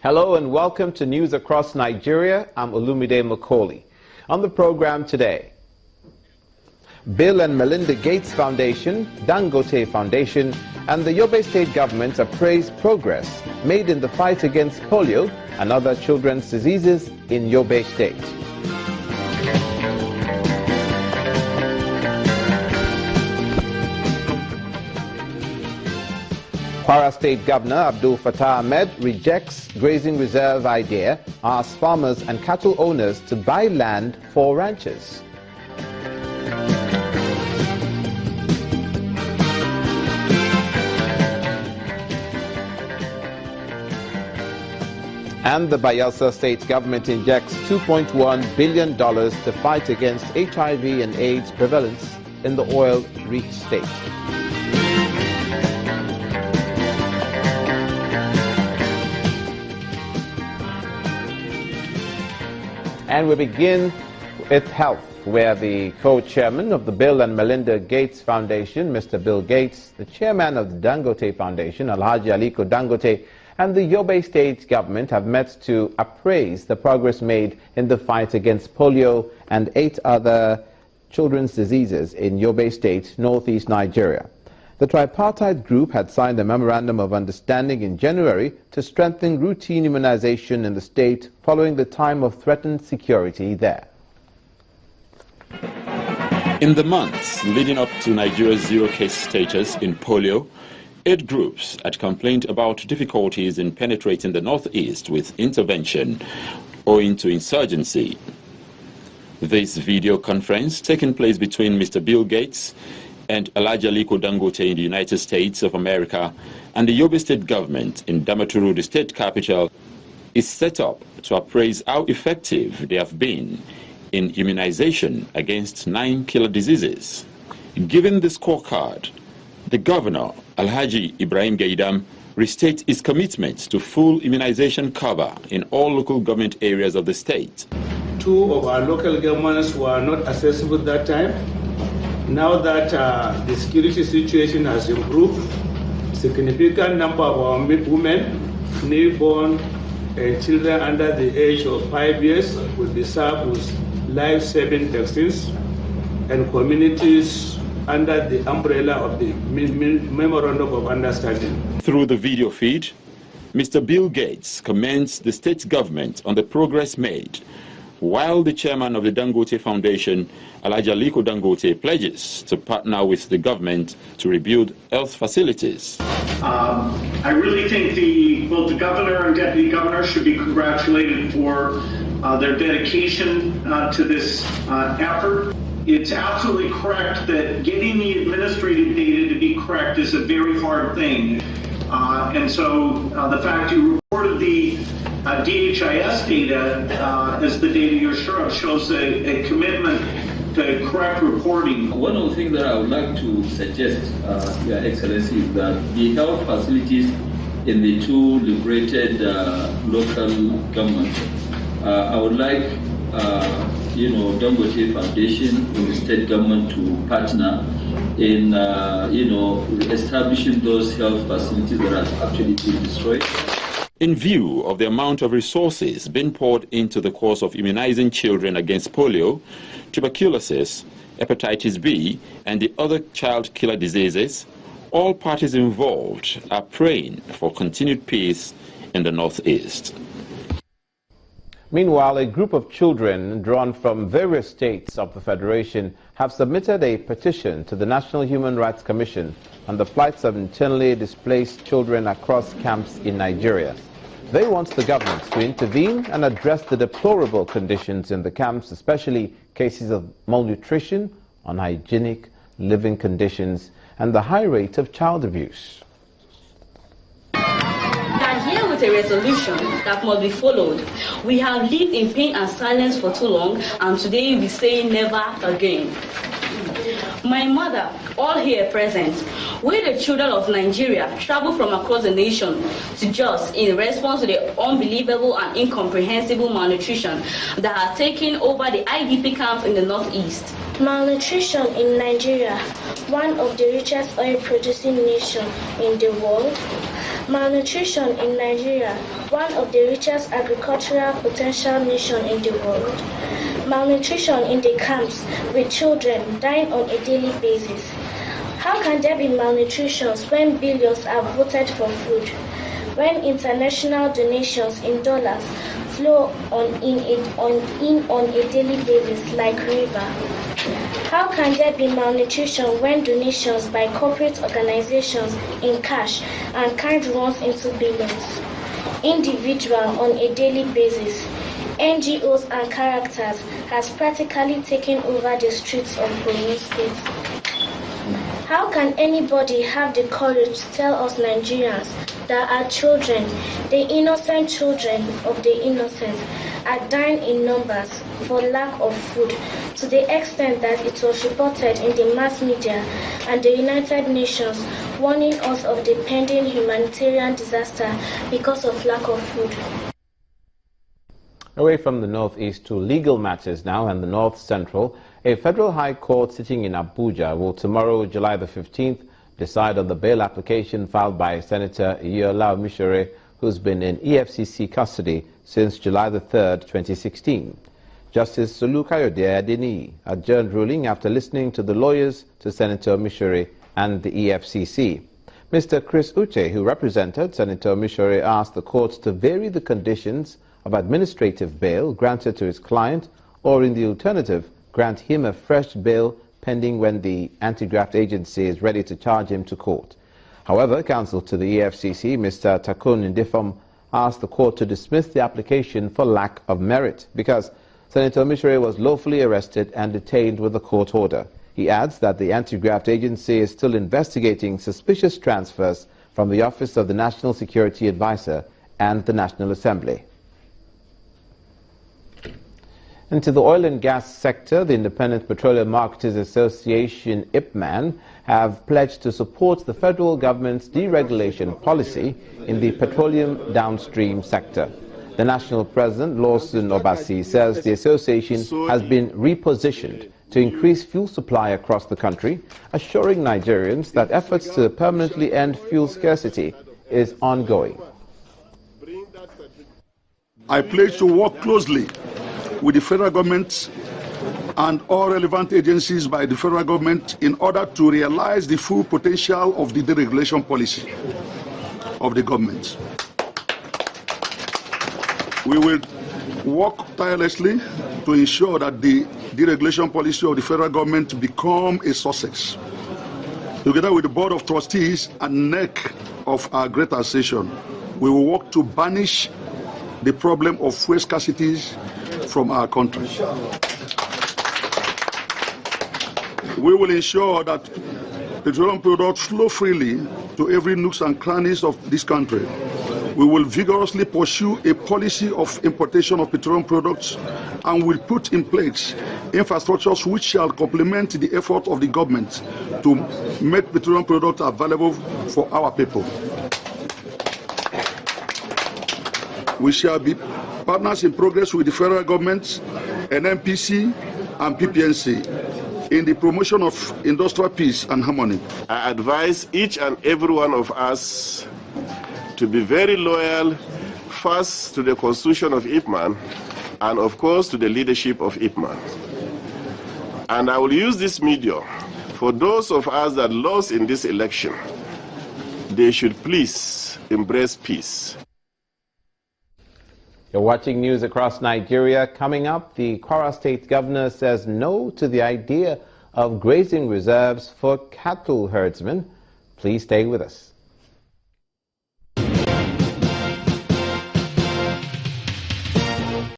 Hello and welcome to News Across Nigeria. I'm Olumide Macaulay. On the program today, Bill and Melinda Gates Foundation, Dangote Foundation, and the Yobe state government appraise progress made in the fight against polio and other children's diseases in Yobe state. Kwara State Governor Abdul Fattah Ahmed rejects grazing reserve idea, asks farmers and cattle owners to buy land for ranchers. And the Bayelsa State government injects $2.1 billion to fight against HIV and AIDS prevalence in the oil-rich state. And we begin with health, where the co-chairman of the Bill and Melinda Gates Foundation, Mr. Bill Gates, the chairman of the Dangote Foundation, Alhaji Aliko Dangote, and the Yobe state government have met to appraise the progress made in the fight against polio and 8 other children's diseases in Yobe state, northeast Nigeria. The tripartite group had signed a memorandum of understanding in January to strengthen routine immunization in the state following the time of threatened security there. In the months leading up to Nigeria's zero-case status in polio, 8 groups had complained about difficulties in penetrating the northeast with intervention owing to insurgency. This video conference, taking place between Mr. Bill Gates and Alhaji Aliko Dangote in the United States of America and the Yobe state government in Damaturu, the state capital, is set up to appraise how effective they have been in immunization against 9 killer diseases. Given the scorecard, the governor, Alhaji Ibrahim Gaidam, restates his commitment to full immunization cover in all local government areas of the state. 2 of our local governments were not accessible at that time. Now that the security situation has improved, significant number of our women, newborn, and children under the age of 5 years will be served with life-saving vaccines, and communities under the umbrella of the Memorandum of Understanding. Through the video feed, Mr. Bill Gates commends the state government on the progress made, while the chairman of the Dangote Foundation, Alhaji Aliko Dangote, pledges to partner with the government to rebuild health facilities. I really think both the governor and deputy governor should be congratulated for their dedication to this effort. It's absolutely correct that getting the administrative data to be correct is a very hard thing. And so the fact you reported the DHIS data as the data you're sure of shows a commitment to correct reporting. One of the things that I would like to suggest, Your Excellency, is that the health facilities in the 2 liberated local governments, I would like Dangote Foundation with the state government to partner in establishing those health facilities that are actually being destroyed. In view of the amount of resources being poured into the cause of immunizing children against polio, tuberculosis, hepatitis B, and the other child killer diseases, all parties involved are praying for continued peace in the Northeast. Meanwhile, a group of children drawn from various states of the Federation have submitted a petition to the National Human Rights Commission on the plights of internally displaced children across camps in Nigeria. They want the government to intervene and address the deplorable conditions in the camps, especially cases of malnutrition, unhygienic living conditions, and the high rate of child abuse. Here with a resolution that must be followed. We have lived in pain and silence for too long, and today we say never again. My mother, all here present, we the children of Nigeria travel from across the nation to Jos in response to the unbelievable and incomprehensible malnutrition that has taken over the IDP camps in the northeast. Malnutrition in Nigeria, one of the richest oil-producing nations in the world. Malnutrition in Nigeria, one of the richest agricultural potential nations in the world. Malnutrition in the camps, with children dying on a daily basis. How can there be malnutrition when billions are voted for food? When international donations in dollars flow in on a daily basis like river? How can there be malnutrition when donations by corporate organizations in cash and kind runs into billions? Individual on a daily basis, NGOs and characters has practically taken over the streets of Borno State. How can anybody have the courage to tell us Nigerians that our children, the innocent children of the innocent, are dying in numbers for lack of food, to the extent that it was reported in the mass media and the United Nations warning us of the pending humanitarian disaster because of lack of food? Away from the northeast to legal matters now, and the north central, a federal high court sitting in Abuja will tomorrow, July the 15th, decide on the bail application filed by Senator Yobe Omisore, who's been in EFCC custody since July the 3rd, 2016. Justice Solukayode Adeni adjourned ruling after listening to the lawyers to Senator Omisore and the EFCC. Mr. Chris Uche, who represented Senator Omisore, asked the court to vary the conditions of administrative bail granted to his client, or in the alternative, grant him a fresh bail pending when the anti-graft agency is ready to charge him to court. However, counsel to the EFCC, Mr. Takun Ndifom, asked the court to dismiss the application for lack of merit because Senator Omisore was lawfully arrested and detained with a court order. He adds that the anti-graft agency is still investigating suspicious transfers from the Office of the National Security Advisor and the National Assembly. Into the oil and gas sector, the Independent Petroleum Marketers Association, IPMAN, have pledged to support the federal government's deregulation policy in the petroleum downstream sector. The national president, Lawson Obasi, says the association has been repositioned to increase fuel supply across the country, assuring Nigerians that efforts to permanently end fuel scarcity is ongoing. I pledge to work closely with the federal government and all relevant agencies by the federal government in order to realize the full potential of the deregulation policy of the government. We will work tirelessly to ensure that the deregulation policy of the federal government become a success. Together with the Board of Trustees and NEC of our great association, we will work to banish the problem of fuel scarcities from our country. We will ensure that petroleum products flow freely to every nooks and crannies of this country. We will vigorously pursue a policy of importation of petroleum products and will put in place infrastructures which shall complement the effort of the government to make petroleum products available for our people. We shall be partners in progress with the federal government, NNPC and PPNC in the promotion of industrial peace and harmony. I advise each and every one of us to be very loyal, first to the constitution of IPMAN and of course to the leadership of IPMAN. And I will use this medium for those of us that lost in this election. They should please embrace peace. You're watching news across Nigeria. Coming up, the Kwara State governor says no to the idea of grazing reserves for cattle herdsmen. Please stay with us.